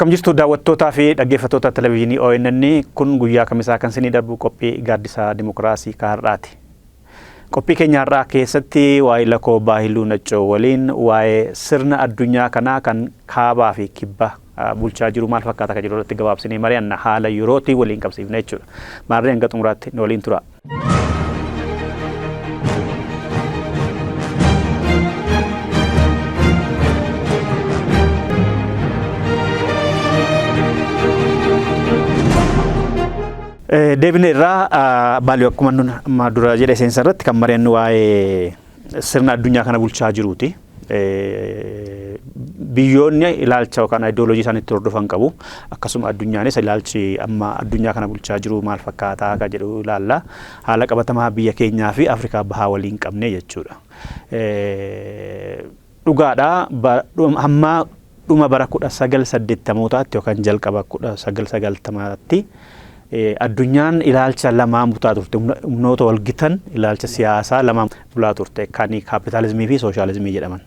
Akkam jirtu daawwattootaa fi dhaggeeffattoota televezyiinii ONN kun guyyaa kamisaa kan isinii darbu qophii gaaddisaa dimokiraasii har'aati. Qophii keenya har'aa keessatti waa'ee Lakoo Baahiluu Naccoo waliin waa'ee sirna addunyaa kanaa kan kaabaa fi kibba bulchaa jiru maal fakkaata kan jedhu irratti gabaabsinee mari'anna haala yerootii waliin qabsiifna jechuudha. Maarreen hanga xumuraatti nu waliin tura. Deebine irraa baalii akkuma amma dura jedhe seensa irratti kan mari'annu waa'ee sirna addunyaa kana bulchaa jiruuti. Biyyoonni ilaalcha yookaan ideoloojii isaaniitti hordofan qabu. Akkasuma addunyaanis ilaalchi amma addunyaa kana bulchaa jiru maal fakkaataa akka jedhu ilaalla. Haala qabatamaa biyya keenyaa fi Afrikaa bahaa waliin qabne jechuudha. Dhugaadhaa hamma dhuma bara 1980 yookaan jalqaba 1990tti addunyaan ilaalcha lamaan bulaa turte. Humnoota wal gitan ilaalcha siyaasaa lamaan bulaa turte kan kaapitaalizimii fi sooshaalizimii jedhaman.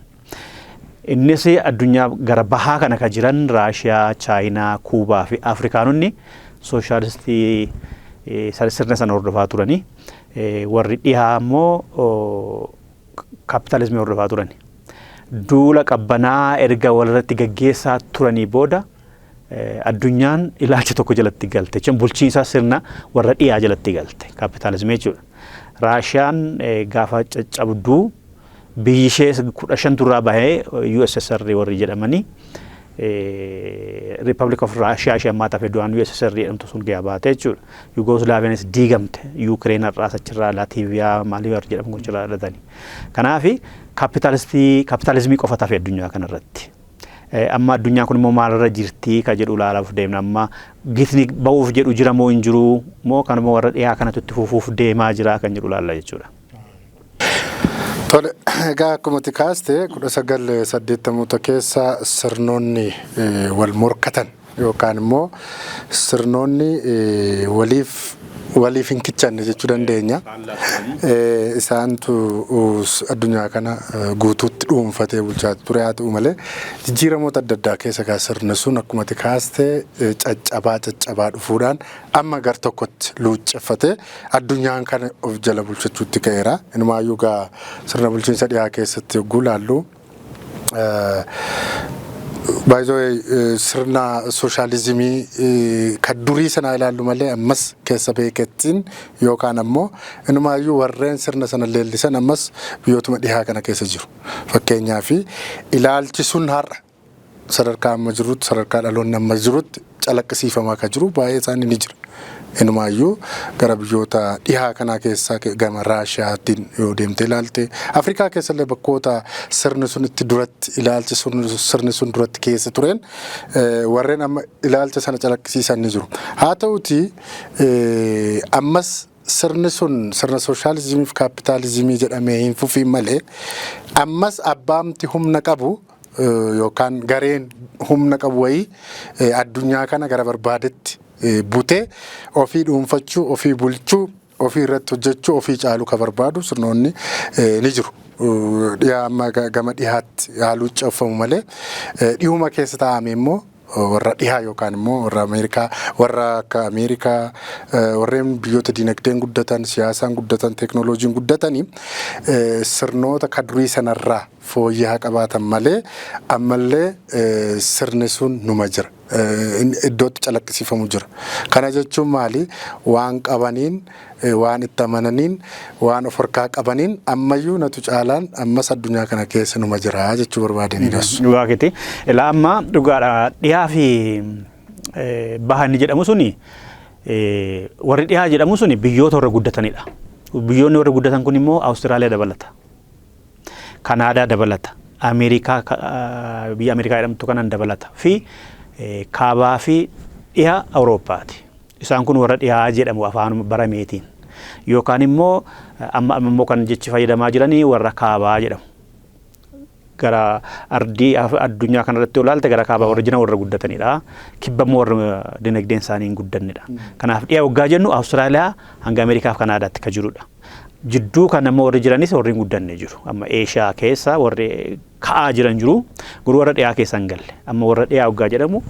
Innis addunyaa gara bahaa kana kan jiran Raashiyaa, Chaayinaa, Kuubaa fi Afrikaanonni sooshaalistii sirna sana hordofaa turani. Warri dhihaa immoo kaapitaalizimii hordofaa turani. Duula qabbanaa erga walirratti gaggeessaa turanii booda addunyaan ilaalcha tokko jalatti galte. Jechuun bulchiinsa sirna warra dhiyaa jalatti galte. Kaapitaalizimii jechuudha. Raashiyaan gaafa caccabduu biyyi ishee 15 turraa bahee USSR warri jedhamanii Republic of Russia ishee ammaa tafe du'aan USSR jedhamtu sun ga'aa baate jechuudha. Yugooslaviyaanis diigamte. Yuukireen har'aas achirraa Laatiiviyaa maalii warri jedhamu gochirraa dhalatanii. Kanaaf kaapitaalizimii qofa tafe addunyaa kanarratti. Amma addunyaan kun immoo maalirra jirti ka jedhu ilaalaaf deemna. Amma gitni ba'uuf jedhu jira moo hin jiru moo kan immoo warra dhiyaa kanatti itti fufuuf deemaa jira kan jedhu ilaalla jechuudha. Tole, egaa akkuma ati kaaste 1980 keessa sirnoonni wal morkatan yookaan immoo sirnoonni waliif hin kichanne jechuu dandeenya. Isaantu addunyaa kana guutuutti dhuunfatee bulchaa ture haa ta'u malee jijjiiramoota adda addaa keessa sirni sun akkuma ati kaaste caccabaa dhufuudhaan amma gar tokkotti luucceffatee addunyaan kana of jala bulchachuutti ka'eera. Inumaayyuu gaa sirna bulchiinsa dhiyaa keessatti yogguu laallu sirna sooshaalizimii kan durii sana ilaallu malee ammas keessa beekettiin yookaan ammoo inumaayyuu warreen sirna sana leellisan ammas biyyootuma dhihaa kana keessa jiru. Fakkeenyaaf ilaalchi sun har'a sadarkaa amma jirutti sadarkaa dhaloonni amma jirutti calaqqisiifamaa kan jiru baay'ee isaanii ni jira. Inumaayyuu gara biyyoota dhihaa kanaa keessaa gama Raashiyaatiin yoo deemte ilaalte Afrikaa keessallee bakkoota sirni sun itti duratti ilaalchi sirni sun duratti keessa tureen warreen amma ilaalcha sana calaqqisiisan ni jiru. Haa ta'uti ammas sirni sun sirna sooshaalizimii fi kaapitaalizimii jedhamee hin fufiin malee ammas abbaamti humna qabu yookaan gareen humna qabu wayii addunyaa kana gara barbaadetti butee ofii dhuunfachuu, ofii bulchuu, ofii irratti hojjechuu, ofii caaluu kan barbaadu sirnoonni ni jiru. Dhiyaa amma gama dhihaatti haaluu caffamu malee dhihuma keessa taa'ame immoo warra dhihaa yookaan immoo warra Ameerikaa, warra akka Ameerikaa, warreen biyyoota dinagdeen guddatan, siyaasaan guddatan, teeknooloojiin guddatanii sirnoota kadurii sanarraa fooyya'aa qabaatan malee ammallee sirni sun numa jira. Iddootti calaqqisiifamu jira. Kana jechuun maali? Waan qabaniin, waan itti amananiin, waan of harkaa qabaniin ammayyuu natu caalaan ammas addunyaa kana keessa numa jira jechuu barbaadanii. Waaqiti. Ilaa amma dhugaadha dhiyaa fi baha inni jedhamu suni warri dhiyaa jedhamu suni biyyoota warra guddatanidha. Biyyoonni warra guddatan kun immoo Awustiraaliyaa dabalata. Kanaadaa dabalata. Ameerikaa biyya Ameerikaa jedhamtu kanan dabalata fi kaabaa fi dhiyaa Awurooppaati. Isaan kun warra dhiyaa jedhamu afaan barameetiin. Yookaan immoo amma immoo kan jechi fayyadamaa jiranii warra kaabaa jedhamu. Gara ardii addunyaa kanarratti olaalte gara kaabaa warra jiran warra guddatanidha. Kibba immoo warra dinagdeen isaanii hin guddannedha. Kanaaf dhiyaa waggaa jennu Awustiraaliyaa hanga Ameerikaa fi Kanaadaatti kan jirudha. Jidduu kan ammoo warri jiranis warri hin guddanne jiru. Amma Eeshiyaa keessa warri ka'aa jiran jiru. Guruu warra dhiyaa keessa hin galle. Amma warra dhiyaa waggaa jedhamu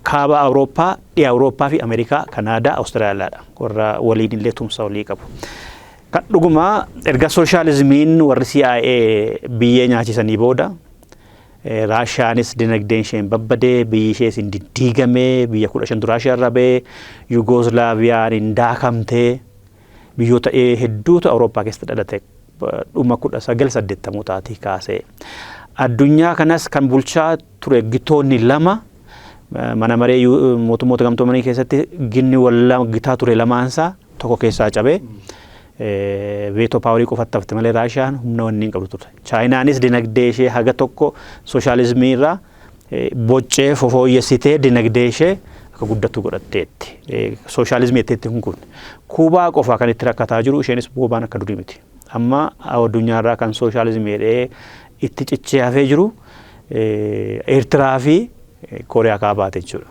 kaaba Awurooppaa, dhiyaa Awurooppaa fi Ameerikaa, Kanaadaa, Awustiraaliyaadha. Warra waliin illee tumsa walii qabu. Kan dhugumaa erga sooshaalizimiin warri CIA biyyee nyaachisanii booda Raashiyaanis dinagdeen isheen babbadee biyyi ishee hin diddiigamee biyya 15 Raashiyaa irraa ba'ee Yugoslaaviyaan hin daakamtee biyyoota hedduutu Awurooppaa keessatti dhalate dhuma 1980 kaasee. Addunyaa kanas kan bulchaa ture gitoonni lama mana maree mootummoota gamtoomanii keessatti ginni wal gitaa ture lamaansaa tokko keessaa cabee veto paaworii qofatti hafte malee Raashiyaan humna wanni hin qabdu turte. Chaayinaanis dinagdee ishee haga tokko sooshaalizimii irraa boccee fofooyyessitee dinagdee ishee akka guddattu godhatteetti. Sooshaalizimii etteetti kun Kuubaa qofaa kan itti rakkataa jiru isheenis boobaan akka durii miti. Amma addunyaa irraa kan sooshaalizimii jedhee itti cichee hafee jiru Eertiraa fi Kooriyaa kaabaate jechuudha.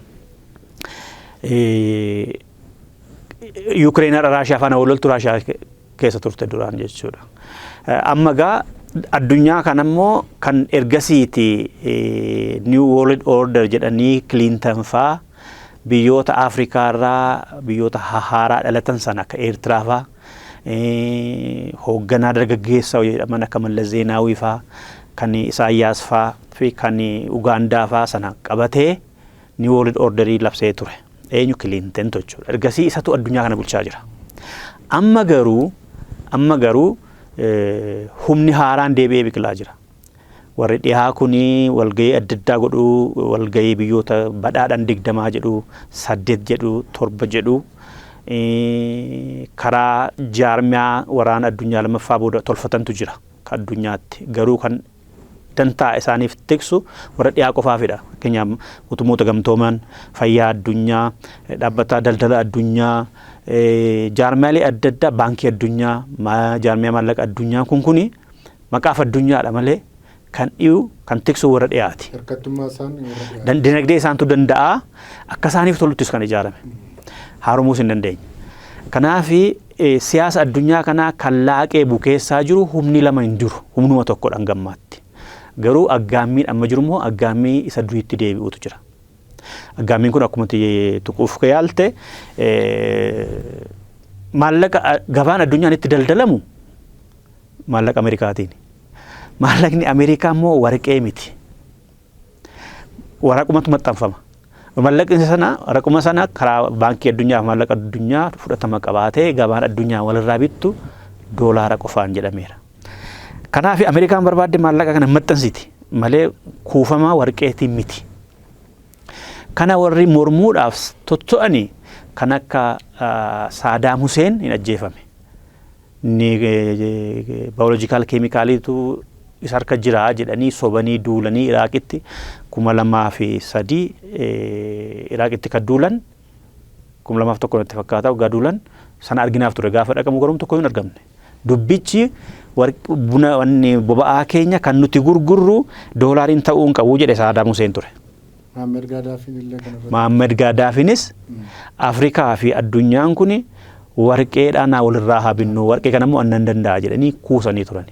Yuukireen Raashiyaa faana wal loltu Raashiyaa keessa turte duraan jechuudha. Amma gaa addunyaa kan ammoo kan ergasiiti New World Order jedhanii Clinton faa biyyoota Afrikaa irraa biyyoota haaraa dhalatan sana akka Eertiraa faa hoogganaa dargaggeessa jedhaman akka Mallas Zeenaawii faa kan Isaayyaas faa fi kan Ugaandaa faa sana qabatee New World Orderii labsee ture. Eenyu Clinton jechuudha. Ergasii isatu addunyaa kana bulchaa jira. Amma garuu humni haaraan deebi'ee biqilaa jira. Warri dhiyaa kuni walgahii adda addaa godhu, walgahii biyyoota badhaadhaan 20 jedhu, 8 jedhu, 7 jedhu karaa jaarmiyaa waraana addunyaa lammaffaa booda tolfatantu jira kan addunyaatti. Garuu kan dantaa isaaniif tiksu warra dhiyaa qofaafidha. Fakkeenyaaf mootummoota gamtooman, fayyaa addunyaa, dhaabbata daldala addunyaa, jaarmiyaalee adda addaa, baankii addunyaa, jaarmiyaa maallaqa addunyaa kuni maqaaf addunyaadha malee kan dhiyu kan tiksu warra dhiyaati. Dinagdee isaantu danda'a akka isaaniif toluttis kan ijaarame. Haarumuus hin dandeenye. Kanaaf siyaasa addunyaa kanaa kan laaqee bukeessaa jiru humni lama hin jiru. Humnuma tokkodhaan gammaatti. Garuu aggaammiin amma jiru immoo aggaammii isa duriitti deebi'utu jira. Aggaammiin kun akkuma tuquuf yaalte maallaqa gabaan addunyaan itti daldalamu maallaqa Ameerikaatiin. Maallaqni Ameerikaa immoo warqee miti. Waraqumatu maxxanfama. Maallaqni sana waraquma sana karaa baankii addunyaa fi maallaqa addunyaa fudhatama qabaatee gabaan addunyaa walirraa bittu doolaara qofaan jedhameera. Kanaaf Ameerikaan barbaadde maallaqa kana maxxansiti malee kuufama warqeetiin miti. Kana warri mormuudhaaf totto'anii kan akka Saadaam Huseen hin ajjeefame. Baayoloojikaal keemikaaliitu isa harka jira jedhanii sobanii duulanii Iraaqitti 2003 Iraaqitti kan duulan 2001 natti fakkaata waggaa duulan sana arginaaf ture gaafa dhaqamu garuu tokko hin argamne. Dubbichi buna wanni boba'aa keenya kan nuti gurgurru doolaariin ta'uun qabu jedhe Saadaam Huseen ture. Mohammed Gaddaafiinis Afrikaa fi addunyaan kuni warqeedhaan walirraa haa binnu warqee kana immoo annan danda'a jedhanii kuusanii turan.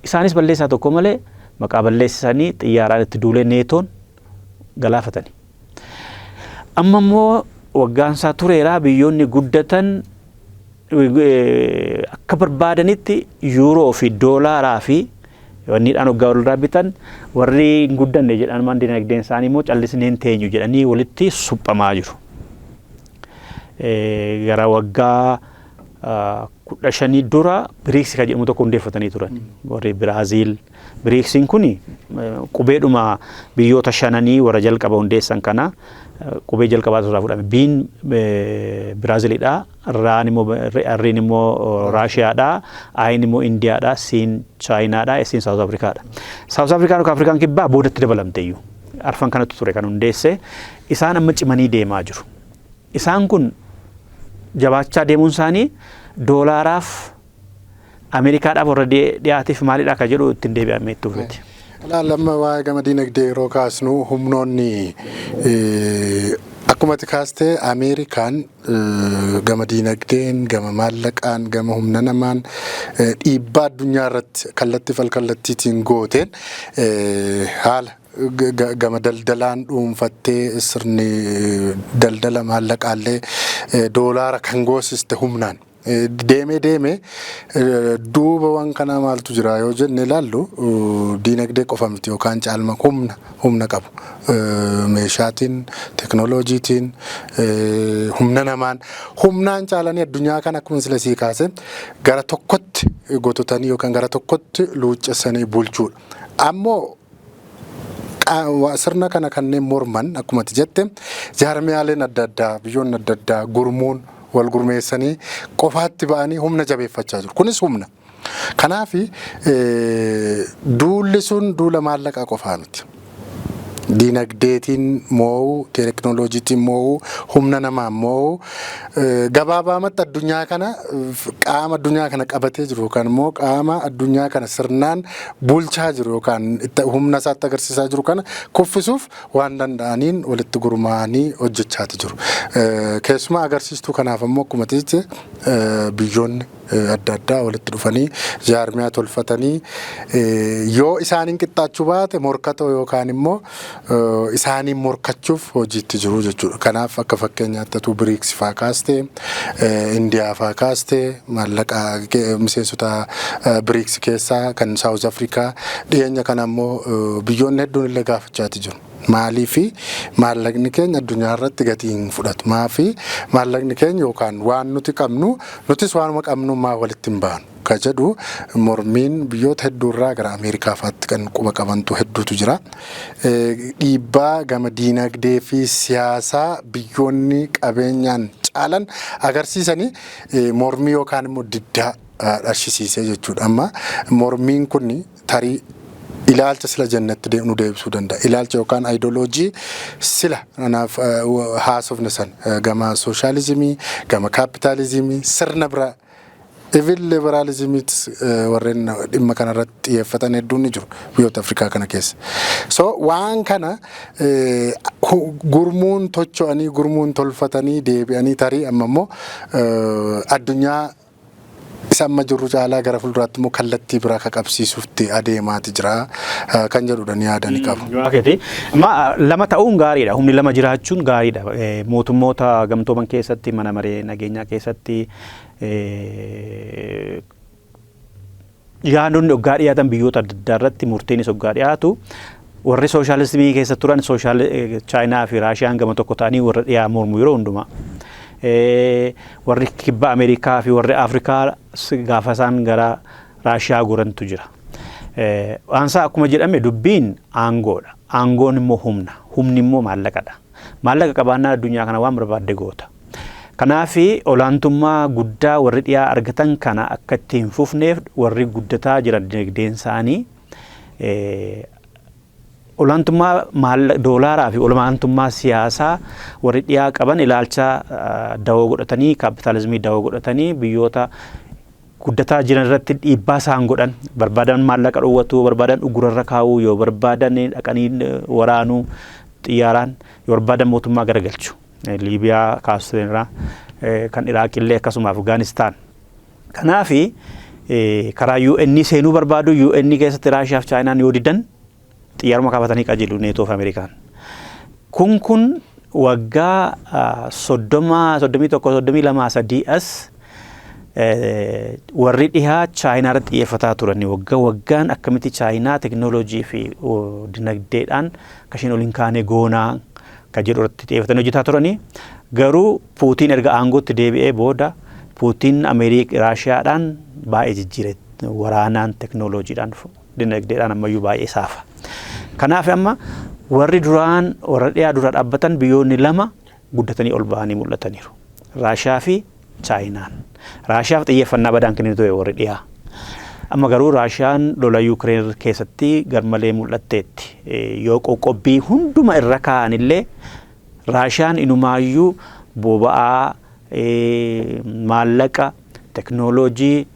Isaanis balleessaa tokko malee maqaa balleessanii xiyyaaraan itti duulee neetoon galaafatani. Amma immoo waggaan isaa tureera biyyoonni guddatan akka barbaadanitti yuuroo fi doolaaraa fi wanniidhaan waggaa walirraa bitan warri hin guddanne jedhan maan dinagdeen isaanii immoo callisneen teenyu jedhanii walitti suphamaa jiru. Gara waggaa 15 dura BRICS kan jedhamu tokko hundeeffatanii turan. Warri Biraaziil BRICSiin kuni qubeedhuma biyyoota 5 warra jalqaba hundeessan kana qubee jalqabaa irraa fudhame. Biin Biraaziilidha, Rriin immoo Raashiyaadha, Ayin immoo Indiyaadha, Siin Chaayinaadha, Siin Saawuz Afrikaadha. Saawuz Afrikaan yookaan Afrikaan kibbaa boodatti dabalamte iyyuu. Arfan kanatti ture kan hundeesse. Isaan amma cimanii deemaa jiru. Isaan kun jabaachaa deemuun isaanii doolaaraaf Ameerikaadhaaf warra dhiyaatiif maalidha akka jedhu ittiin deebi'amee itti dhufeeti. Lamma waa'ee gama dinagdee yeroo kaasnu humnoonni akkuma kaastee Ameerikaan gama dinagdeen, gama maallaqaan, gama humna namaan dhiibbaa addunyaa irratti kallattii falkallattiitiin gooteen haala gama daldalaan dhuunfattee sirni daldala maallaqaallee doolaara kan goosiste humnaan. Deeme duuba waan kana maaltu jira yoo jenne ilaallu diinagdee qofa miti yookaan caalma humna qabu meeshaatiin teknooloojiitiin humna namaan humnaan caalanii addunyaa kana akkuma sila sii kaase gara tokkotti gototanii yookaan gara tokkotti luuccessanii bulchuudha. Ammoo sirna kana kanneen morman akkuma jette jaarmiyaaleen adda addaa biyyoonni adda addaa gurmuun wal gurmeessanii qofaatti ba'anii humna jabeeffachaa jiru. Kunis humna. Kanaaf duulli sun duula maallaqaa qofaa miti. Diinagdeetiin moo'uu, teeknooloojiitiin moo'uu, humna namaan moo'uu gabaabaamatti addunyaa kana qaama addunyaa kana qabatee jiru yookaan immoo qaama addunyaa kana sirnaan bulchaa jiru yookaan humna isaatti agarsiisaa jiru kana kuffisuuf waan danda'aniin walitti gurmaa'anii hojjechaati jiru. Keessumaa agarsiistuu kanaaf immoo akkuma tiiche biyyoonni adda addaa walitti dhufanii jaarmiyaa tolfatanii yoo isaaniin qixxaachuu baate morkatoo yookaan immoo isaaniin morkachuuf hojiitti jiru jechuudha. Kanaaf akka fakkeenyaatti BRICS faa kaastee Indiyaa faa kaastee maallaqa miseensota BRICS keessaa kan South Africa dhiyeenya kana immoo biyyoonni hedduun illee gaafachaati jiru. Maaliifi maallaqni keenya addunyaa irratti gatii hin fudhatu. Maafi maallaqni keenya yookaan waan nuti qabnu nutis waanuma qabnu maa walitti hin baanu. Ka jedhu mormiin biyyoota hedduurraa gara Ameerikaa fa'aatti kan quba qabantu hedduutu jira. Dhiibbaa gama diinagdee fi siyaasaa biyyoonni qabeenyaan caalan agarsiisanii mormii yookaan immoo diddaa dharshisiisee jechuudha. Amma mormiin kun tarii ilaalcha sila jannatti nu deebisuu danda'a. Ilaalcha yookaan ideoloojii sila kanaaf haasofne san gama sooshaalizimii, gama kaapitaalizimii, sirna biraa even liberaalizimiitis warreen dhimma kanarratti xiyyeeffatan hedduun ni jiru biyyoota Afrikaa kana keessa. So waan kana gurmuun tocho'anii gurmuun tolfatanii deebi'anii tarii amma immoo addunyaa isa amma jirru caalaa gara fuulduraatti immoo kallattii biraa ka qabsiisuutti adeemaati jira kan jedhudha ni yaadani qabu. Lama ta'uun gaariidha. Humni lama jiraachuun gaariidha. Mootummoota gamtooman keessatti mana maree nageenyaa keessatti yaadonni hoggaa dhiyaatan biyyoota adda addaa irratti murteenis hoggaa dhiyaatu warri sooshaalizimii keessa turan Chaayinaa fi Raashiyaan gama tokko ta'anii warra dhiyaa mormu yeroo hundumaa. Warri kibba Ameerikaa fi warri Afrikaa gaafa isaan gara Raashiyaa gorantu jira. Waansaa akkuma jedhame dubbiin aangoodha. Aangoon immoo humna. Humni immoo maallaqadha. Maallaqa qabaannaa addunyaa kana waan barbaadde goota. Kanaaf olaantummaa guddaa warri dhiyaa argatan kana akka itti hin fufneef warri guddataa jiran dinagdeen isaanii olaantummaa doolaaraa fi olaantummaa siyaasaa warri dhiyaa qaban ilaalcha dawoo godhatanii kaapitaalizimii dawoo godhatanii biyyoota guddataa jiran irratti dhiibbaa isaan godhan barbaadan maallaqa dhowwatu barbaadan ugurarra kaa'uu yoo barbaadan dhaqanii waraanuu xiyyaaraan yoo barbaadan mootummaa garagalchu. Liibiyaa kaasirraa kan Iraaq illee akkasuma Afgaanistaan. Kanaaf karaa UN seenuu barbaadu UN keessatti Raashiyaa fi Chaayinaan yoo didan xiyyaaruma kaafatanii qajeelu neetoo fi Ameerikaan. Kun waggaa 31-32 as warri dhihaa Chaayinaa irratti xiyyeeffataa turan waggaan akkamitti Chaayinaa teknooloojii fi dinagdeedhaan kashiin oliin kaanee goonaa ka jedhu irratti xiyyeeffatanii hojjetaa turanii garuu Puutiin erga aangootti deebi'ee booda Puutiin Raashiyaadhaan baay'ee jijjiire waraanaan teknooloojiidhaan dinagdeedhaan ammayyuu baay'ee saafa. Kanaaf amma warri duraan warra dhiyaa dura dhaabbatan biyyoonni lama guddatanii ol bahanii mul'ataniiru. Raashiyaa fi Chaayinaan. Raashiyaaf xiyyeeffannaa badaan kennitu warri dhiyaa. Amma garuu Raashiyaan lola Yuukireen keessatti garmalee mul'atteetti. Yoo qoqqobbii hunduma irra kaa'anillee Raashiyaan inumaayyuu boba'aa maallaqa teknooloojii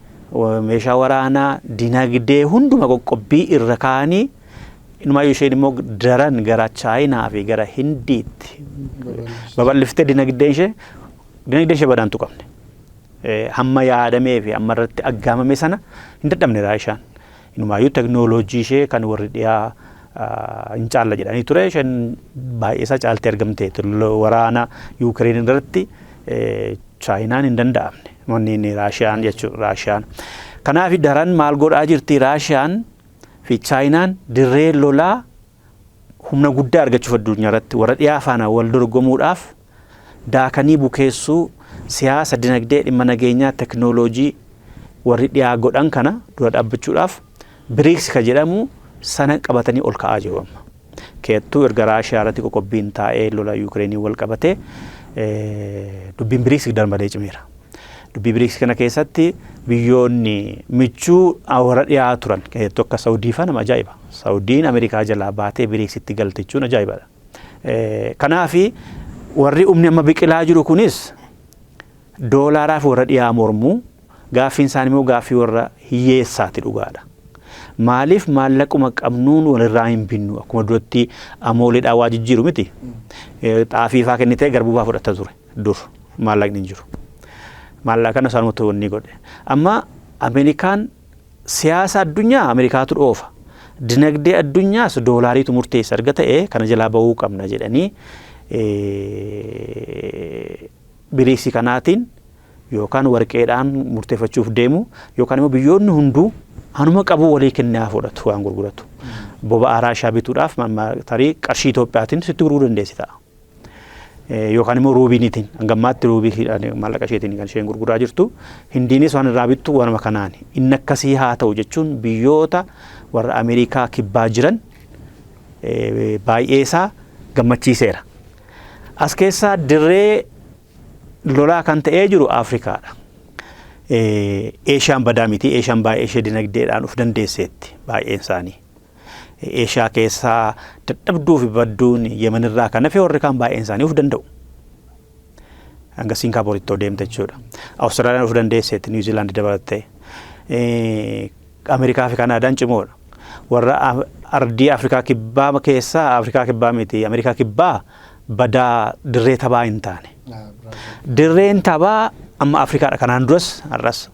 meeshaa waraanaa dinagdee hunduma qoqqobbii irra kaa'anii inumaayyuu isheen immoo daran gara Chaayinaa fi gara Hindiitti babal'iftee dinagdeen ishee badaantu qabne. Hamma yaadamee fi amma irratti aggaamame sana hin dadhabne Raashiyaan. Inumaayyuu teknooloojii ishee kan warri dhiyaa hin caalla jedhanii ture. Isheen baay'ee isaa caaltee argamte waraana Yuukireen irratti Chaayinaan hin danda'amne. Wanni Raashiyaan jechuudha Raashiyaan. Kanaaf daran maal godhaa jirti Raashiyaan fi Chaayinaan dirree lolaa humna guddaa argachuuf addunyaa irratti warra dhiyaa faana wal dorgomuudhaaf daakanii bukeessuu siyaasa dinagdee dhimma nageenyaa teknooloojii warri dhiyaa godhan kana dura dhaabbachuudhaaf BRICS ka jedhamu sana qabatanii ol ka'aa jiru amma. Keettuu erga Raashiyaa irratti qoqqobbiin taa'ee lola Yuukireenii wal qabatee dubbiin BRICS darbalee cimeera. Dubbii BRICS kana keessatti biyyoonni michuu warra dhiyaa turan keettuu akka Saawudii fa'a nama ajaa'iba. Saawudiin Ameerikaa jalaa baatee BRICS itti galte jechuun ajaa'ibadha. Kanaafi warri humni amma biqilaa jiru kunis doolaaraaf warra dhiyaa mormuu gaaffiin isaanii immoo gaaffii warra hiyyeessaati dhugaadha. Maaliif maallaquma qabnuun walirraa hin binnu akkuma duratti amooleedhaa waa jijjiiru miti. Xaafii faa kennitee garbuu faa fudhatta ture dur maallaqni hin jiru. Maallaqa kana saanumatti wanni godhe. Amma Ameerikaan siyaasa addunyaa Ameerikaatu dhoofa. Dinagdee addunyaas doolaariitu murteessa erga ta'e kana jalaa bahuu qabna jedhanii BRICS kanaatiin yookaan warqeedhaan murteeffachuuf deemu yookaan immoo biyyoonni hunduu hanuma qabu walii kennaa fudhatu waan gurguratu. Boba'aa Raashiyaa bituudhaaf tarii qarshii Itoophiyaatiin sitti gurguruu dandeessi ta'a. Yookaan immoo ruubiiniitiin hangammaatti ruubii maallaqa isheetiin kan isheen gurguraa jirtu Hindiinis waan irraa bittu waanuma kanaani. Inni akkasii haa ta'u jechuun biyyoota warra Ameerikaa kibbaa jiran baay'ee isaa gammachiiseera. As keessaa dirree lolaa kan ta'ee jiru Afrikaadha. Eeshiyaan badaa miti. Eeshiyaan baay'ee ishee dinagdeedhaan of dandeesseetti baay'een isaanii. Eeshiyaa keessaa dadhabduu fi badduun Yemen irraa kan hafe warri kaan baay'een isaanii of danda'u. Hanga Singaappooritti deemte jechuudha. Awustiraaliyaan of dandeesseetti, Niwuziilaandi dabalattee. Ameerikaa fi Kanaadaan cimoodha. Warra ardii Afrikaa kibbaa keessaa Afrikaa kibbaa miti. Ameerikaa kibbaa badaa dirree taphaa hin taane. Dirreen taphaa amma Afrikaadha kanaan duras har'as.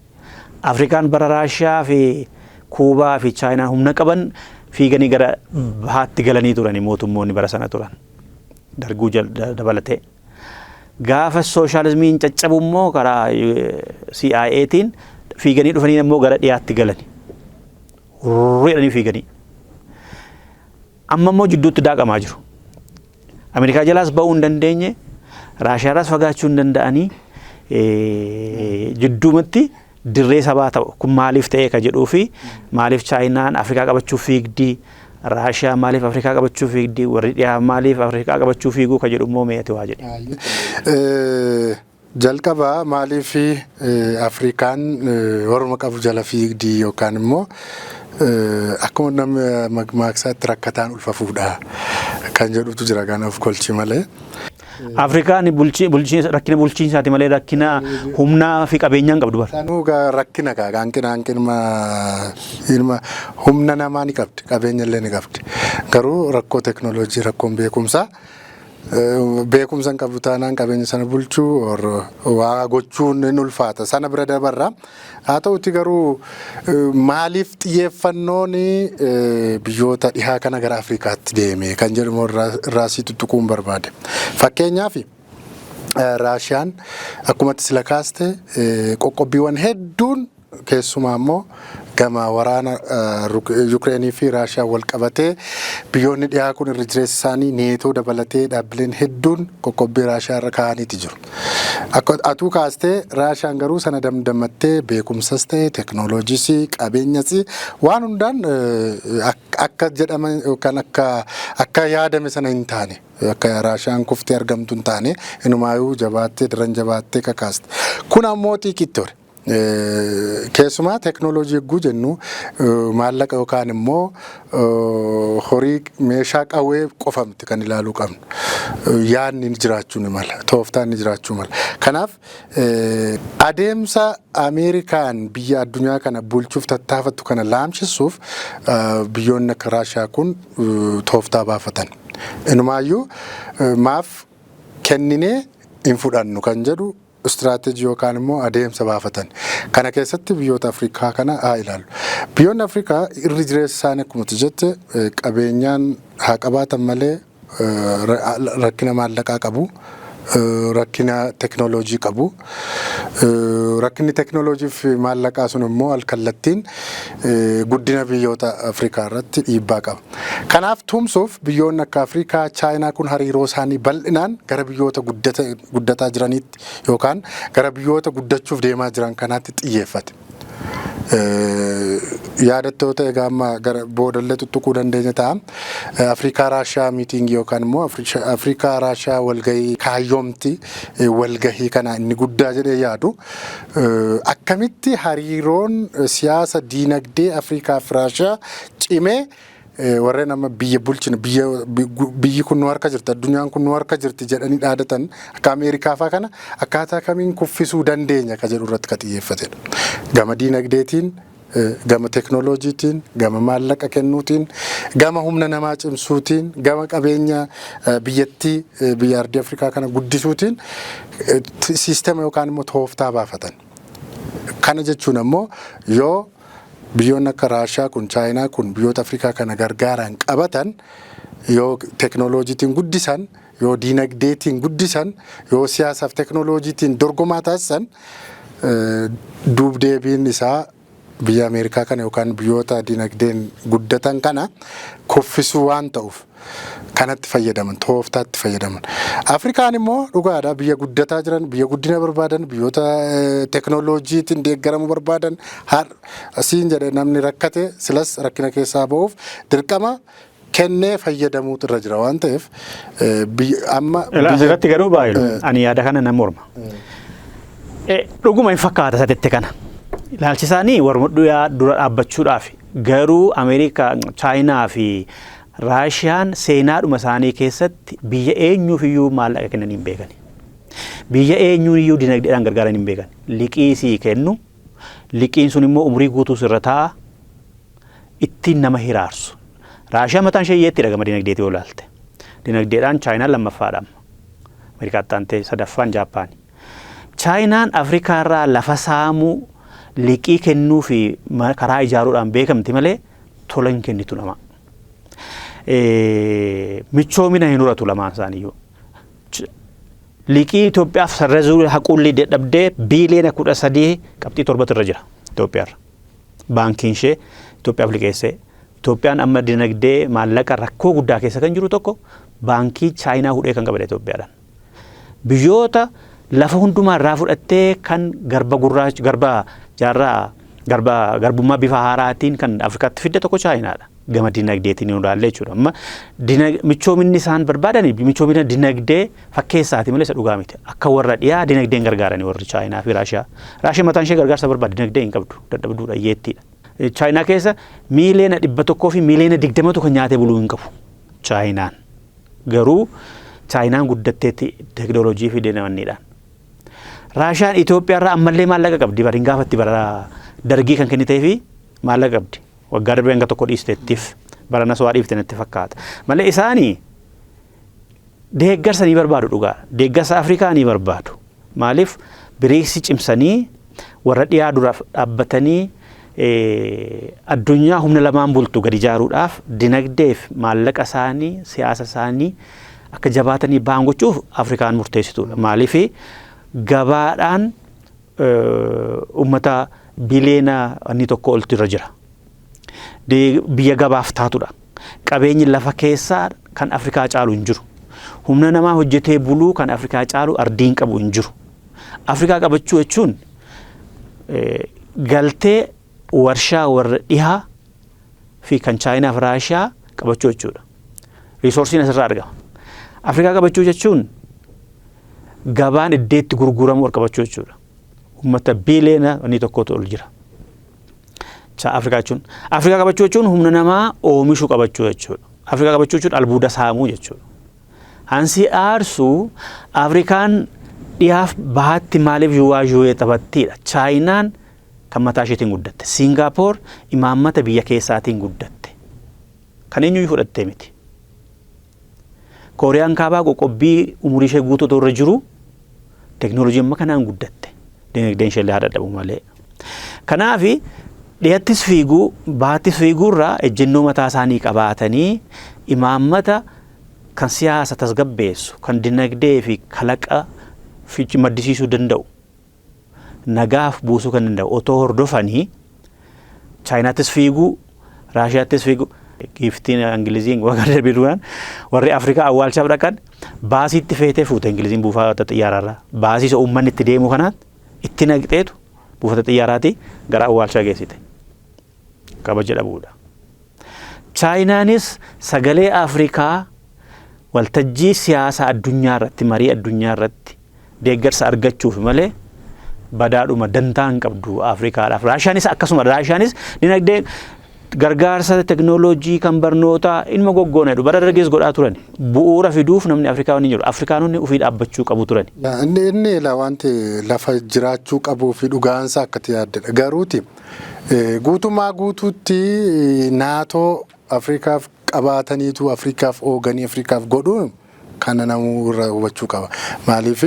Afrikaan bara Raashiyaa fi Kuubaa fi Chaayinaan humna qaban fiiganii gara bahaatti galanii turani mootummoonni bara sana turan. Darguu dabalatee. Gaafa sooshaalizimiin caccabu immoo karaa CIAtiin fiiganii dhufanii immoo gara dhiyaatti galani. Hurriidhanii fiiganii. Amma immoo jidduutti daaqamaa jiru. Ameerikaa jalaas ba'uu hin dandeenye, Raashiyaarraas fagaachuu hin danda'anii jidduumatti dirree sabaa ta'u. Kun maaliif ta'ee ka jedhuu fi maaliif Chaayinaan Afrikaa qabachuuf fiigdii, Raashiyaa maaliif Afrikaa qabachuuf fiigdii, warri dhiyaa maaliif Afrikaa qabachuuf fiiguu ka jedhu immoo mee'ati waa jedhe. Jalqaba maaliif Afrikaan warma qabu jala fiigdii yookaan immoo akkuma nama magmaaksaatti rakkataan ulfa fuudhaa kan jedhutu jira kanaaf kolchi malee. Afrikaan rakkina bulchiinsaati malee rakkina humnaa fi qabeenyaan qabdu bara. Sanuu rakkina ilma humna namaa ni qabdi qabeenya illee ni qabdi. Garuu rakkoo teknooloojii rakkoon beekumsaa beekumsa hin qabdu taanaan qabeenya sana bulchuu waa gochuun ni ulfaata sana bira dabarra. Haa ta'uti garuu maaliif xiyyeeffannoon biyyoota dhihaa kana gara Afrikaatti deeme kan jedhamu irraasii tuttuquun barbaade. Fakkeenyaaf Raashiyaan akkumatti sila kaaste qoqqobbiiwwan hedduun keessumaa immoo gama waraana Yuukireenii fi Raashiyaa wal qabatee biyyoonni dhiyaa kun irra jireessa isaanii neetoo dabalatee dhaabbileen hedduun qoqqobbii Raashiyaa irra kaa'aniiti jiru. Atuu kaastee Raashiyaan garuu sana damdamattee beekumsas ta'e teknooloojiis qabeenyas waan hundaan akka jedhaman yookaan akka yaadame sana hin taane. Akka Raashiyaan kuftee argamtu hin taane inumaayyuu jabaattee daran jabaattee kakaaste. Kun ammoo xiiqitti ture. Keessumaa teknooloojii eeguu jennu maallaqa yookaan immoo horii meeshaa qawwee qofamti kan ilaaluu qabnu. Yaadni jiraachuu ni mala, tooftaan jiraachuu mala. Kanaaf adeemsa Ameerikaan biyya addunyaa kana bulchuuf tattaafattu kana laamsisuuf biyyoonni akka Raashiyaa kun tooftaa baafatan. Inumaayyuu maaf kenninee hin fudhannu kan jedhu istiraatejii yookaan immoo adeemsa baafatan. Kana keessatti biyyoota Afrikaa kana haa ilaallu. Biyyoonni Afrikaa irri jireessa isaanii akkuma jette qabeenyaan haa qabaatan malee rakkina maallaqaa qabu. Rakkina teknooloojii qabu. Rakkinni teknooloojii fi maallaqaa sun immoo alkallattiin guddina biyyoota Afrikaa irratti dhiibbaa qaba. Kanaaf tumsuuf biyyoonni akka Afrikaa, Chaayinaa kun hariiroo isaanii bal'inaan gara biyyoota guddataa jiraniitti yookaan gara biyyoota guddachuuf deemaa jiran kanaatti xiyyeeffate. Yaadattoota egaa amma gara boodallee tuttuquu dandeenya ta'a. Afrikaa Raashiyaa miitingii yookaan immoo Afrikaa Raashiyaa walgahii kaayyoomti walgahii kana inni guddaa jedhee yaadu akkamitti hariiroon siyaasa diinagdee Afrikaa fi Raashiyaa cimee warreen amma biyya bulchina biyyi kun nu harka jirti addunyaan kun nu harka jirti jedhanii dhaadatan akka Ameerikaa fa'aa kana akkaataa kamiin kuffisuu dandeenya ka jedhu irratti ka xiyyeeffatedha. Gama diinagdeetiin, gama teknooloojiitiin, gama maallaqa kennuutiin, gama humna namaa cimsuutiin, gama qabeenya biyyattii biyya ardii Afrikaa kana guddisuutiin siistema yookaan immoo tooftaa baafatan. Kana jechuun ammoo yoo biyyoonni akka Raashiyaa kun, Chaayinaa kun biyyoota Afrikaa kana gargaaraan qabatan yoo teknooloojiitiin guddisan, yoo diinagdeetiin guddisan, yoo siyaasaaf teknooloojiitiin dorgomaa taasisan duubdeebiin isaa biyya Ameerikaa kana yookaan biyyoota diinagdeen guddatan kana kuffisuu waan ta'uuf kanatti fayyadaman, tooftaatti fayyadaman. Afrikaan immoo dhugaadha biyya guddataa jiran, biyya guddina barbaadan, biyyoota teknooloojiitiin deeggaramuu barbaadan asiin jedhee namni rakkate silas rakkina keessaa ba'uuf dirqama kennee fayyadamuutu irra jira waan ta'eef amma asirratti garuu baay'ee ani yaada kana nama morma. Dhuguma hin fakkaata sadeette kana. Ilaalchi isaanii warra dura dhaabbachuudhaaf garuu Ameerikaa, Chaayinaa fi Raashiyaan seenaadhuma isaanii keessatti biyya eenyuufiyyuu maallaqa kennan hin beekan. Biyya eenyuufiyyuu dinagdeedhaan gargaaran hin beekan. Liqii sii kennu, liqiin sun immoo umurii guutuu sirra taa'a ittiin nama hiraarsu. Raashiyaan mataan ishee hiyyeettidha gama dinagdeetii yoo ilaalte. Dinagdeedhaan Chaayinaan lammaffaadha. Ameerikaatti aantee sadaffaan Jaappaani. Chaayinaan Afrikaa irraa lafa saamuu liqii kennuu fi karaa ijaaruudhaan beekamti malee tola hin kennitu nama. Michoomina hin horatu lamaan isaaniiyyuu. Liqii Itoophiyaaf sarrazuu haquulli dadhabdee biiliyoona 13 qabxii 7 irra jira Itoophiyaarra. Baankiin ishee Itoophiyaaf liqeessee. Itoophiyaan amma dinagdee maallaqa rakkoo guddaa keessa kan jiru tokko baankii Chaayinaa hudhee kan qabate Itoophiyaadhaan. Biyyoota lafa hundumaa irraa fudhattee kan garbummaa bifa haaraatiin kan Afrikaatti fidde tokko Chaayinaadha. Gama dinagdeetiin nu ilaalle jechuudha. Amma michoominni isaan barbaadan michoomina dinagdee fakkeessaati malee isa dhugaa miti. Akka warra dhiyaa dinagdeen gargaaranii warri Chaayinaa fi Raashiyaa. Raashiyaan mataan ishee gargaarsa barbaada dinagdee hin qabdu dadhabduudha hiyyeettiidha. Chaayinaa keessa miiliyoona 100 fi miiliyoona 20 kan nyaatee buluu hin qabu. Chaayinaan garuu Chaayinaan guddatteetti teknooloojii fi dinagdeedhaan. Raashiyaan Itoophiyaa irraa ammallee maallaqa qabdi bariin gaafatti bara dargii kan kennitee fi maallaqa qabdi. Waggaa darbee hanga tokko dhiisteettiif barana soo dhiifte natti fakkaata. Malee isaanii deeggarsa ni barbaadu dhugaa. Deeggarsa Afrikaa ni barbaadu. Maaliif biriiksi cimsanii warra dhiyaa duraaf dhaabbatanii addunyaa humna lamaan bultu gadi ijaaruudhaaf dinagdeef maallaqa isaanii siyaasa isaanii akka jabaatanii ba'an gochuuf Afrikaan murteessituudha. Maaliif gabaadhaan uummata biliyoona 1 oltu irra jira. Biyya gabaaf taatudha. Qabeenyi lafa keessaa kan Afrikaa caalu hin jiru. Humna namaa hojjetee buluu kan Afrikaa caalu ardiin qabu hin jiru. Afrikaa qabachuu jechuun galtee warshaa warra dhihaa fi kan Chaayinaa fi Raashiyaa qabachuu jechuudha. Riisoorsiin asirraa argama. Afrikaa qabachuu jechuun gabaan iddeetti gurguramu qabachuu jechuudha. Uummata biliyoona 1 ol jira. Afrikaa qabachuu jechuun humna namaa oomishuu qabachuu jechuudha. Afrikaa qabachuu jechuun albuuda saamuu jechuudha. Hansi aarsuu Afrikaan dhiyaaf bahaatti maaliif yuwaa taphattiidha. Chaayinaan kan mataa isheetiin guddatte. Siingaappoor imaammata biyya keessaatiin guddatte. Kan eenyuyyuu fudhattee miti. Kooriyaan kaabaa qoqqobbii umurii ishee guutuu irra jiru teknooloojii amma kanaan guddatte. Dinagdeen ishee illee haa dadhabu malee. Kanaafi Dhiyaattis fiiguu baattis fiiguurraa ejjennoo mataa isaanii qabaatanii imaammata kan siyaasa tasgabbeessu kan dinagdee fi kalaqa fiichi maddisiisuu danda'u nagaaf buusuu kan danda'u otoo hordofanii chaayinaattis fiiguu raashiyaattis fiiguu giftiin ingiliziin waggaa biduudhaan warri Afrikaa awwaalchaaf dhaqan baasiitti feetee fuute ingiliziin buufata xiyyaaraarraa baasii uummanni itti deemu kanaan itti naqxeetu buufata xiyyaaraatii gara awwaalchaa geessite kabaja dhabuudha. Chaayinaanis sagalee Afrikaa waltajjii siyaasa addunyaa irratti marii addunyaa irratti deeggarsa argachuuf malee badaadhuma dantaa hin qabdu Afrikaadhaaf. Raashiyaanis akkasuma Raashiyaanis dinagdee gargaarsa teknooloojii kan barnootaa ilma goggoonedha bara dargees godhaa turan bu'uura fiduuf namni Afrikaa ni jiru Afrikaanonni ofii dhaabbachuu qabu turan. Inni wanti lafa jiraachuu qabuu fi dhugaansa akkati yaaddedha garuuti guutumaa guutuutti naatoo Afrikaaf qabaataniitu Afrikaaf ooganii Afrikaaf godhuun kana namuu irraa hubachuu qaba maaliif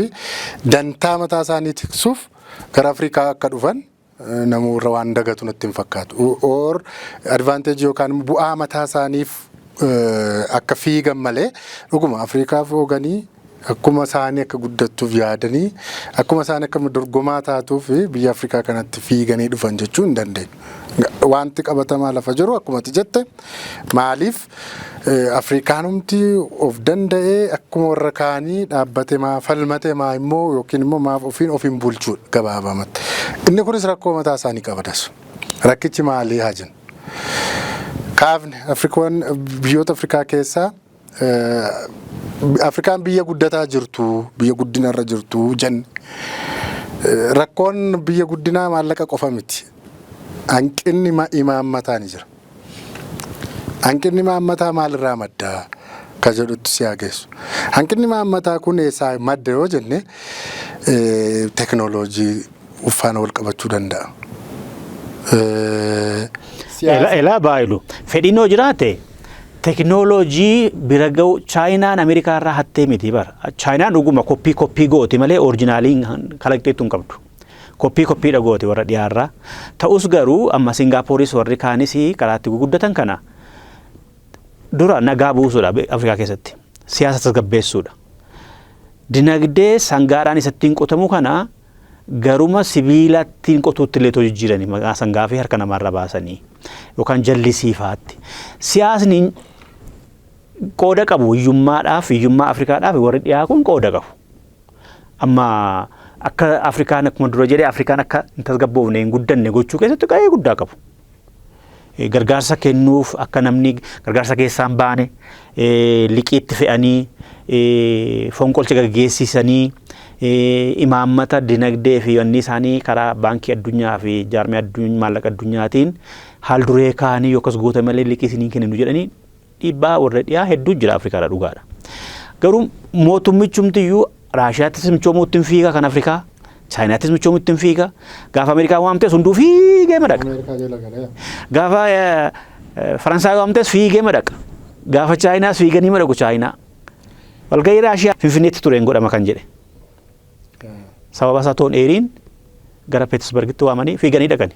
dantaa mataa isaanii tiksuuf gara Afrikaa akka dhufan namuu irra waan dagatu natti hin fakkaatu or advantage yookaan bu'aa mataa isaaniif akka fiigan malee dhuguma Afrikaaf ooganii akkuma isaanii akka guddattuuf yaadanii akkuma isaanii akka dorgomaa taatuuf biyya Afrikaa kanatti fiiganii dhufan jechuu hin dandeenyu. Wanti qabatamaa lafa jiru akkuma jette maaliif Afrikaanumti of danda'ee akkuma warra kaanii dhaabbatee maa falmatee maa immoo yookiin immoo maaf ofiin bulchuu gabaabamatti. Inni kunis rakkoo mataa isaanii qabadas. Rakkichi maalii haa jennu? Kaafne Afrikaan biyyoota Afrikaa keessaa Afrikaan biyya guddataa jirtu biyya guddinarra jirtu jenni. Rakkoon biyya guddinaa maallaqa qofa miti. Hanqinni imaammataa ni jira. Hanqinni imaammataa maalirraa madda ka jedhutti si ageessu. Hanqinni imaammataa kun eessaa madda yoo jenne teknooloojii uffaan wal qabachuu danda'a. Elaa baay'ilu fedhiinoo jiraate teknooloojii bira ga'u Chaayinaan Ameerikaa irraa hattee miti bara. Chaayinaan dhuguma koppii gooti malee orijinaaliin kalaqxeettu hin qabdu. Koppii dhagooti warra dhiyaarraa. Ta'us garuu amma Singaapooris warri kaanis karaatti guguddatan kana dura nagaa buusuudha Afrikaa keessatti. Siyaasa tasgabbeessuudha. Dinagdee sangaadhaan isattiin qotamu kana garuma sibiilattiin qotuutti illee jijjiiranii maqaa sangaa fi harka namaarra baasanii yookaan jallisiifaatti. Siyaasni qooda qabu hiyyummaa Afrikaadhaaf warri dhiyaa kun qooda qabu. Amma akka Afrikaan akkuma dura jedhee Afrikaan akka hin tasgabboofne hin guddanne gochuu keessatti gahee guddaa qabu. Gargaarsa kennuuf akka namni gargaarsa keessaan baane liqiitti fe'anii fonqolcha gaggeessisanii imaammata dinagdee fi wanni isaanii karaa baankii addunyaa fi jaarmee maallaqa addunyaatiin haal duree kaanii yookas goota malee liqii isinii kennu jedhanii dhiibbaa warra dhiyaa hedduu jira Afrikaadha dhugaadha. Garuu mootummichumtiyyuu Raashiyaattis michoomuutti hin fiiga kan Afrikaa Chaayinaattis michoomuutti hin fiiga gaafa Ameerikaa waamtes hunduu fiigee madaqa. Gaafa Faransaay waamtes fiigee madaqa. Gaafa Chaayinaas fiiganii madaqu Chaayinaa. Walgahii Raashiyaa Finfinneetti tureen godhama kan jedhe. Sababa isaa toon dheeriin gara Petersburgitti waamanii fiiganii dhaqani.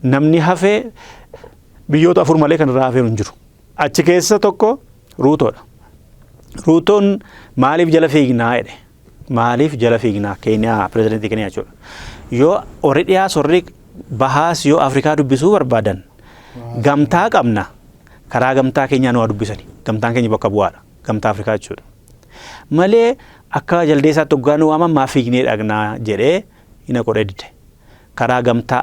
Namni hafee biyyoota 4 malee kan irraa hafee hin jiru. Achi keessa tokko Ruutoodha. Ruutoon maaliif jala fiignaa jedhe. Maaliif jala fiignaa Keeniyaa pirezidaantii Keeniyaa jechuudha. Yoo warri dhiyaas warri bahaas yoo Afrikaa dubbisuu barbaadan gamtaa qabna. Karaa gamtaa keenyaa nu dubbisani. Gamtaan keenya bakka bu'aadha. Gamtaa Afrikaa jechuudha. Malee akka jaldeessaatti hoggaan waaman maa fiignee dhaqnaa jedhee hina godhee dide. Karaa gamtaa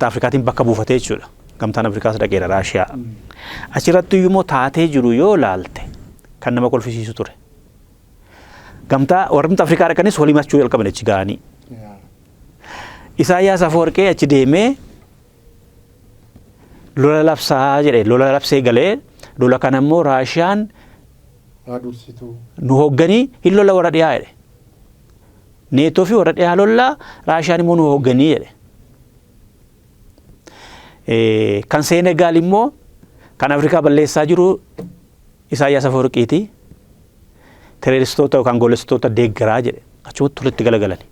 Afrikaatiin bakka buufatee jechuudha. Gamtaan Afrikaas dhaqeera Raashiyaa. Achirratti immoo taatee jiru yoo laalte kan nama kolfisiisu ture. Gamtaa warri Afrikaa dhaqanis walii machuu jalqaban achi ga'anii. Isaayyaas Afeworqee achi deemee lola labsaa jedhe lola labsee galee lola kana immoo Raashiyaan nu hogganii hin lola warra dhiyaa jedhe. Neetoo fi warra dhiyaa lollaa Raashiyaan immoo nu hogganii jedhe. Kan Seenegaal immoo kan Afrikaa balleessaa jiru Isaayyaas Afeworqiiti. Terroristoota yookaan goolessitoota deeggaraa jedhe achumatti walitti galagalani.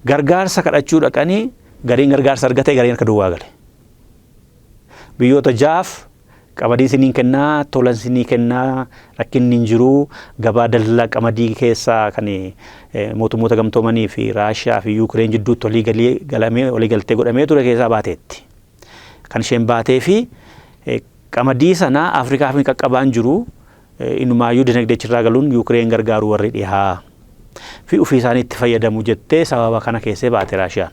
Gargaarsa kadhachuu dhaqanii gariin gargaarsa argate gariin akka duwwaa gale. Biyyoota jaaf qamadii siniin kennaa, tolan sinii kennaa, rakkinni hin jiru, gabaa daldala qamadii keessaa kan mootummoota gamtoomanii fi Raashiyaa fi Yuukireen jidduutti walii galtee godhamee ture keessaa baateetti. Kan isheen baatee fi qamadii sana Afrikaaf hin qaqqabaan jiru inumaayyuu dinagdee irraa galuun Yuukireen gargaaru warri dhihaa fi ofii isaanii itti fayyadamu jettee sababa kana keessee baate Raashiyaan.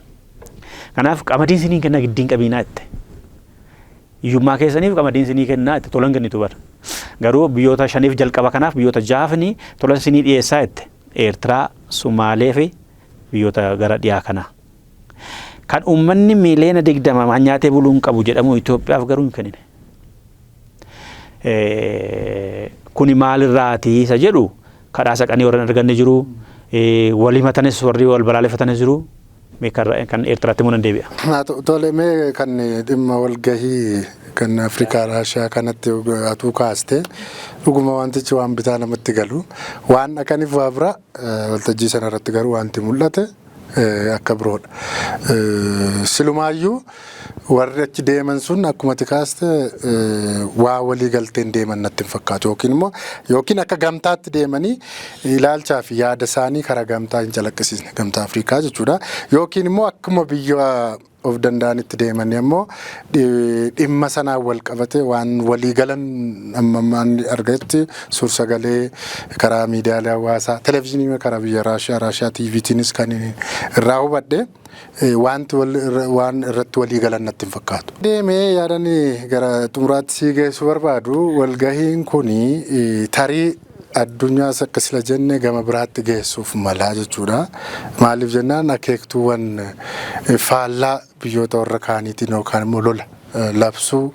Kanaaf qamadiin siniin kennaa giddiin qabiinaa itti. Iyyummaa keessaniif qamadiin sinii kennaa itti tolan kennitu bara. Garuu biyyoota shaniif jalqaba kanaaf biyyoota jaafni tolan sinii dhiyeessaa itti. Eertiraa, Sumaalee fi biyyoota gara dhiyaa kanaa. Kan uummanni miiliyoona 20 nyaatee buluun qabu jedhamu Itoophiyaaf garuu hin kennine. Kuni maalirraati isa jedhu kadhaa saqanii warreen arganne jiru, walii matanis warri wal balaaleffatanis jiru. Kan Eertiraatti munan deebi'a. Tole mee kan dhimma walgahii kan Afrikaa Raashiyaa kanatti atuu kaaste dhuguma wantichi waan bitaa namatti galu waan akkaniif waa bira waltajjii sana irratti garuu wanti mul'ate akka biroodha. Silumaayyuu warri achi deeman sun akkuma kaaste waa walii galteen deeman natti hin fakkaatu yookiin akka gamtaatti deemanii ilaalchaa fi yaada isaanii karaa gamtaa hin calaqqisiisne gamtaa Afrikaa jechuudha. Yookiin immoo akkuma biyya of danda'anitti deemanii ammoo dhimma sanaan wal qabate waan walii galan ammaan argatetti suur-sagalee karaa miidiyaalee hawaasaa televezyiinii karaa biyya Raashiyaa TV'tiinis kan irraa hubadhe waan irratti walii galan natti hin fakkaatu. Deemee yaadanii gara xumuraatti sii geessuu barbaadu walgahiin kuni tarii addunyaas akka sila jenne gama biraatti geessuuf malaa jechuudha. Maaliif jennaan akeektuuwwan faallaa biyyoota warra kaaniitiin yookaan immoo lola labsuu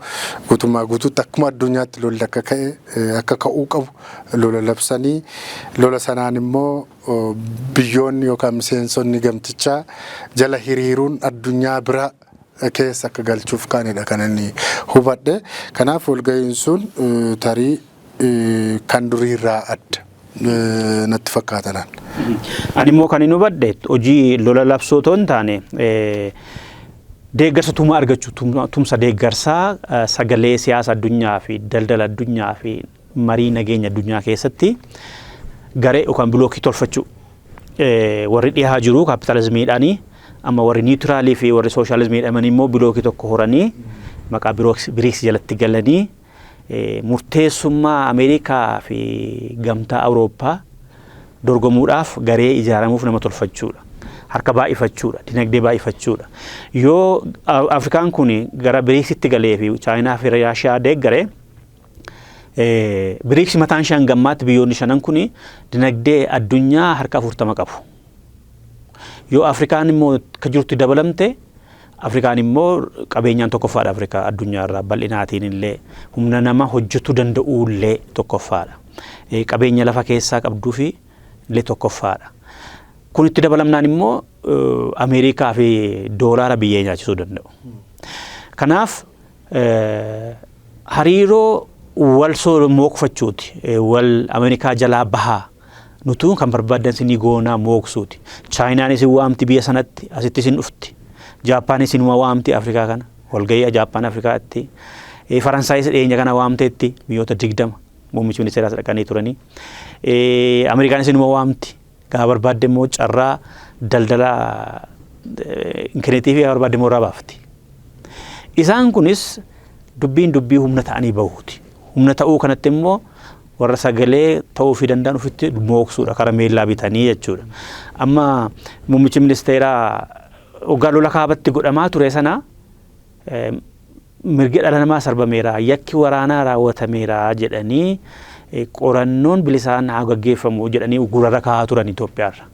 guutummaa guutuutti akkuma addunyaatti lolli akka ka'uu qabu lola labsanii lola sanaan immoo biyyoonni yookaan miseensonni gamtichaa jala hiriiruun addunyaa bira keessa akka galchuuf kaanidha kan inni hubadhe. Kanaaf walgahiin sun tarii kan duriirraa adda natti fakkaatan. Ani immoo kan inni hubadhe hojii lola labsuu otoo hin taane deeggarsa tumaa argachuu tumsa deeggarsaa sagalee siyaasa addunyaa fi daldala addunyaa fi marii nageenya addunyaa keessatti garee yookaan bilookii tolfachuu warri dhiyaa jiru kaapitaalizimiidhaanii amma warri niitiraalii fi warri sooshaalizimiidhaan immoo bilookii tokko horanii maqaa biriiks jalatti galanii murteessummaa Ameerikaa fi gamtaa Awurooppaa dorgomuudhaaf garee ijaaramuuf nama tolfachuudha. Harka baay'ifachuudha, dinagdee baay'ifachuudha. Yoo Afrikaan kun gara biriiksitti galee fi Chaayinaa fi Raashiyaa deeggaree biriiksi mataan shan gammaatti biyyoonni shanan kun dinagdee addunyaa harka 40 qabu. Yoo Afrikaan immoo ka jirtu dabalamte Afrikaan immoo qabeenyaan tokkoffaadha Afrikaa addunyaa irraa bal'inaatiin illee humna nama hojjetu danda'u illee tokkoffaadha. Qabeenya lafa keessaa qabduu fi illee tokkoffaadha. Kun itti dabalamnaan immoo Ameerikaa fi doolaara biyyee nyaachisuu danda'u. Kanaaf hariiroo wal mookfachuuti wal Ameerikaa jalaa bahaa nutuun kan barbaadan sinii goonaa mooksuuti. Chaayinaan isin waamti biyya sanatti asitti isin dhufti. Jaappaan isin waamti Afrikaa kana walgahii Jaappaan Afrikaatti. Faransaayis dhiyeenya kana waamteetti biyyoota 20 muummichi ministeeraa dhaqanii turanii. Ameerikaan isin waamti. Gaafa barbaadde immoo carraa daldala intarneetii fi barbaadde immoo irraa baafti. Isaan kunis dubbii humna ta'anii bahuuti. Humna ta'uu kanatti immoo warra sagalee ta'uu fi danda'an ofitti mooksuudha karaa meellaa bitanii jechuudha. Amma muummichi ministeeraa hoggaa lola kaabatti godhamaa ture sana mirga dhala namaa sarbameera yakki waraanaa raawwatameera jedhanii qorannoon bilisaan haa gaggeeffamu jedhanii gurra kaa'aa turan Itoophiyaarra.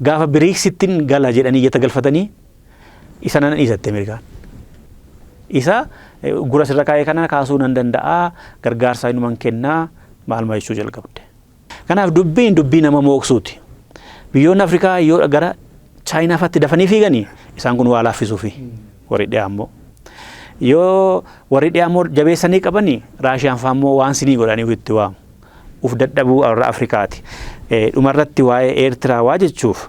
Gaafa biriiksittiin gala jedhanii iyyata galfatanii isa nan dhiisatte Ameerikaan. Isa gurra sirra kaa'ee kana kaasuu nan danda'a gargaarsaa inuman kennaa maaluma jechuu jalqabde. Kanaaf dubbii nama mooksuuti. Biyyoonni Afrikaa yoo gara Chaayinaa fatti dafanii fiiganii isaan kun waa laaffisuufi warri dhiyaa ammoo. Yoo warri dhiyaa ammoo jabeessanii qabanii Raashiyaan fa'aa ammoo waan sinii godhanii itti waamu. Uf dadhabuu warra Afrikaati. Dhumarratti waa'ee Eertiraa waa jechuuf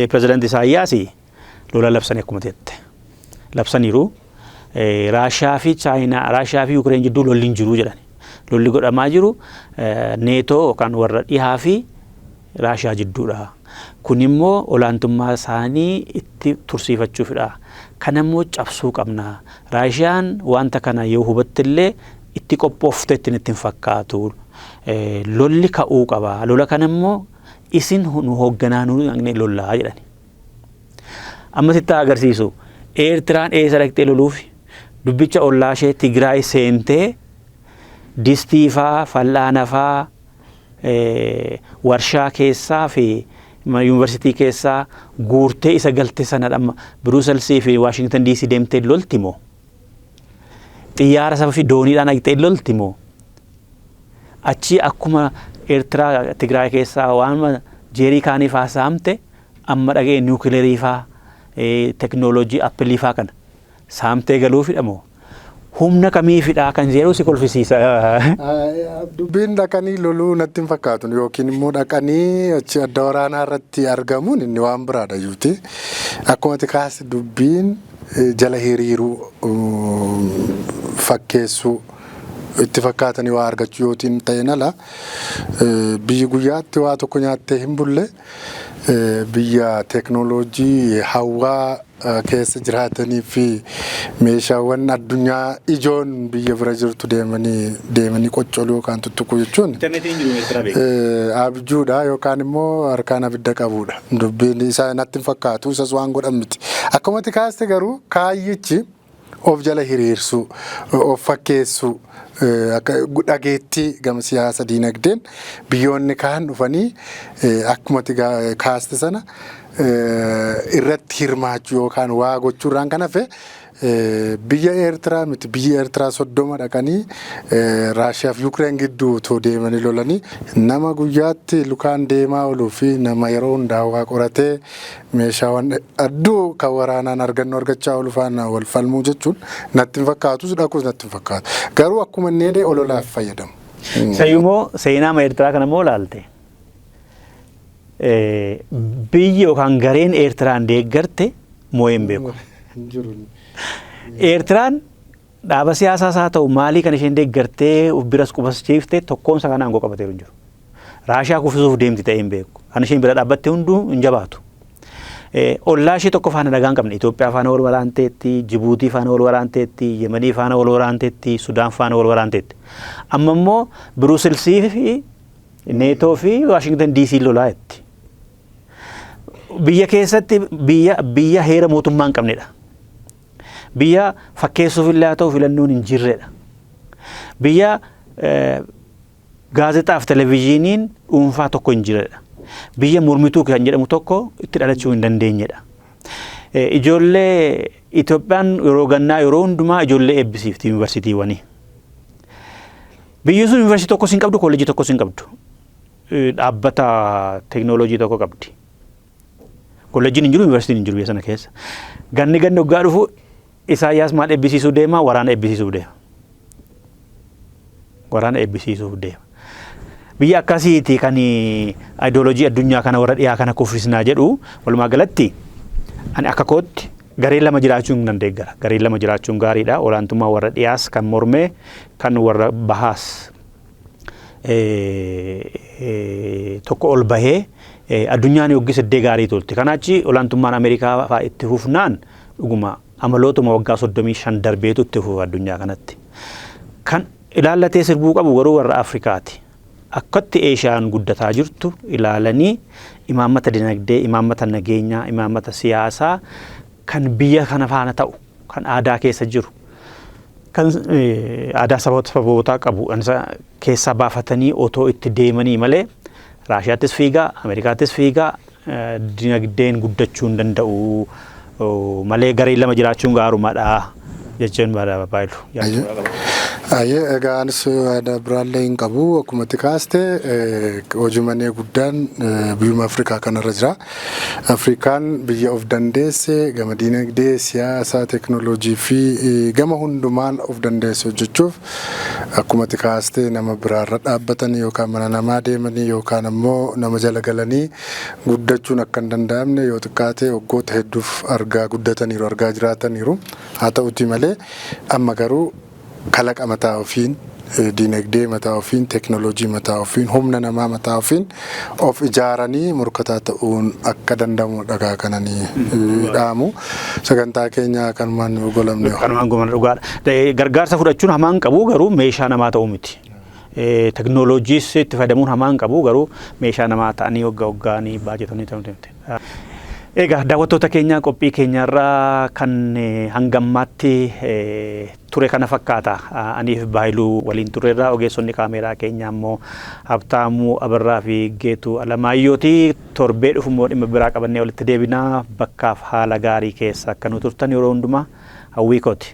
President Isaayyaas lola labsanii akkuma jette. Labsaniiru Raashiyaa fi Chaayinaa, Raashiyaa fi Ukireen jidduu lolli hin jiru jedhani. Lolli godhamaa jiru neetoo kan warra dhihaa fi Raashiyaa jidduudha. Kun immoo olaantummaa isaanii itti tursiifachuufidha. Kana immoo cabsuu qabna. Raashiyaan wanta kana yoo hubattillee itti qophoofte ittiin ittiin fakkaatu. Lolli ka'uu qaba. Lola kana immoo isin nu hoogganaa nu lollaa jedhani. Ammas itti agarsiisu Eertiraan eessa dhaqxee loluuf dubbicha ollaa ishee Tigraay seentee distii faa fal'aana faa warshaa keessaa fi yuunivarsiitii keessaa guurtee isa galte sana dhamma Bruuselsii fi Waashingtan DC deemtee lolti moo xiyyaara saba fi dooniidhaan dhaqxee lolti moo achi akkuma Eertiraa Tigraay keessaa waan jeerii kaanii faa saamte amma dhagee niwukileerii faa teknooloojii appilii faa kana saamtee galuufidha moo humna kamiifidha kan jedhu si kolfisiisa. Dubbiin dhaqanii loluu natti hin fakkaatu yookiin immoo dhaqanii achi adda waraanaa irratti argamuun inni waan biraadha juuti. Akkuma kaas dubbiin jala hiriiruu fakkeessuu itti fakkaatanii waa argachuu yootiin ta'een ala biyyi guyyaatti waa tokko nyaattee hin bulle biyya teknooloojii hawaa keessa jiraatanii fi meeshaawwan addunyaa ijoon biyya bira jirtu deemanii qoccoluu yookaan tuttuquu jechuun abjuudha yookaan immoo harkaan abidda qabuudha. Dubbiin isaa natti hin fakkaatu isas waan godhan miti. Akkuma kaaste garuu kaayyichi of jala hiriirsuu of fakkeessuu dhageettii gama siyaasa diinagdeen biyyoonni kaan dhufanii akkuma kaaste sana irratti hirmaachuu yookaan waa gochuurraan kan hafe biyya Eertiraa miti biyya Eertiraa 30 dhaqanii Raashiyaa fi Ukireen gidduu too deemanii lolanii nama guyyaatti lukaan deemaa ooluu fi nama yeroo hundaa waa qoratee meeshaawwan adduu kan waraanaan argachaa oolu faana wal falmuu jechuun natti hin fakkaatu dhaquus natti hin fakkaatu garuu akkuma inni jedhee ololaaf fayyadamu. Sayyumoo seenaa Eertiraa kana moo laalte? Biyyi yookaan gareen Eertiraan deeggarte moo hin beeku? Eertiraan dhaaba siyaasaa haa ta'u maalii kan isheen deeggartee biras qubachiiftee tokkoomsa kanaan aangoo qabateeru hin jiru. Raashiyaa kuffisuuf deemti ta'ee hin beeku. Kan isheen bira dhaabbatte hunduu hin jabaatu. Ollaa ishee tokko faana nagaa hin qabne. Itoophiyaa faana wal waraanteetti, Jibuutii faana wal waraanteetti, Yemanii faana wal waraanteetti, Sudaan faana wal waraanteetti. Amma immoo Bruuselsii fi Neetoo fi Waashingtan DC lolaa jetti. Biyya keessatti biyya heera mootummaa hin qabnedha. Biyya fakkeessuuf illee haa ta'u filannoon hin jirredha. Biyya gaazexaaf televezyiiniin dhuunfaa tokko hin jirredha. Biyya mormituu kan jedhamu tokko itti dhalachuu hin dandeenyedha. Ijoollee Itoophiyaan yeroo gannaa yeroo hundumaa ijoollee eebbisiifti yuunivarsiitiiwwanii. Biyyi sun yuunivarsiitii tokkos hin qabdu, kolleejii tokkos hin qabdu. Dhaabbata teknooloojii tokko qabdi. Kolleejiin hin jiru, yuunivarsiitiin hin jiru biyya sana keessa. Ganni waggaa dhufu Isaayyaas maal eebbisiisuu deema? Waraana eebbisiisuu deema. Waraana eebbisiisuuf deema. Biyya akkasiiti kan ideoloojii addunyaa kana warra dhiyaa kana kuffisnaa jedhu walumaa galatti ani akka kootti gareen lama jiraachuun nan deeggara. Gareen lama jiraachuun gaariidha. Olaantummaa warra dhiyaas kan mormee kan warra bahaas tokko ol bahee addunyaan yookiis iddee gaarii tolti. Kanaachi olaantummaan Ameerikaa fa'aa itti fufnaan dhuguma amalootuma waggaa 35 darbeetu itti fufa addunyaa kanatti. Kan ilaallatee sirbuu qabu garuu warra Afrikaati. Akkatti Eeshiyaan guddataa jirtu ilaalanii imaammata dinagdee, imaammata nageenyaa, imaammata siyaasaa kan biyya kana faana ta'u, kan aadaa keessa jiru, kan aadaa sabootaa qabu keessaa baafatanii otoo itti deemanii malee Raashiyaattis fiigaa, Ameerikaattis fiigaa dinagdeen guddachuu hin danda'u malee gareen lama jiraachuun gaarumaadha jechuun baay'ee. Ayyee egaa anis aadaa biraallee hin qabu akkuma tikaaste hojii manee guddaan biyyuma Afrikaa kanarra jira. Afrikaan biyya of dandeesse gama diinagdee siyaasaa teknooloojii fi gama hundumaan of dandeesse hojjechuuf akkuma tikaaste nama biraarra dhaabbatanii yookaan mana namaa deemanii yookaan ammoo nama jala galanii guddachuun akka hin danda'amne yoo xiqqaate waggoota hedduuf argaa guddataniiru argaa jiraataniiru. Haa ta'uti malee amma garuu kalaqa mataa ofiin diinagdee mataa ofiin teknooloojii mataa ofiin humna namaa mataa ofiin of ijaaranii morkataa ta'uun akka danda'amu dhagaa kananii dhaamu sagantaa keenya kanumaan golamne kanumaan goman dhugaadha. Gargaarsa fudhachuun hamaan qabu garuu meeshaa namaa ta'uu miti. Teknooloojiis itti fayyadamuun hamaan qabu garuu meeshaa namaa ta'anii waggaanii baay'atanii ta'uu miti. Egaa daawwattoota keenya qophii keenyarraa kan hangammaatti ture kana fakkaata. Aniif Baayiluu waliin turreerra ogeessonni kaameeraa keenya ammoo Habtaamuu Abarraa fi Geetuu Alamaayyooti. Torbee dhufummoo dhimma biraa qabannee walitti deebinaa bakkaaf haala gaarii keessa akka nu turtan yeroo hundumaa hawwii kooti.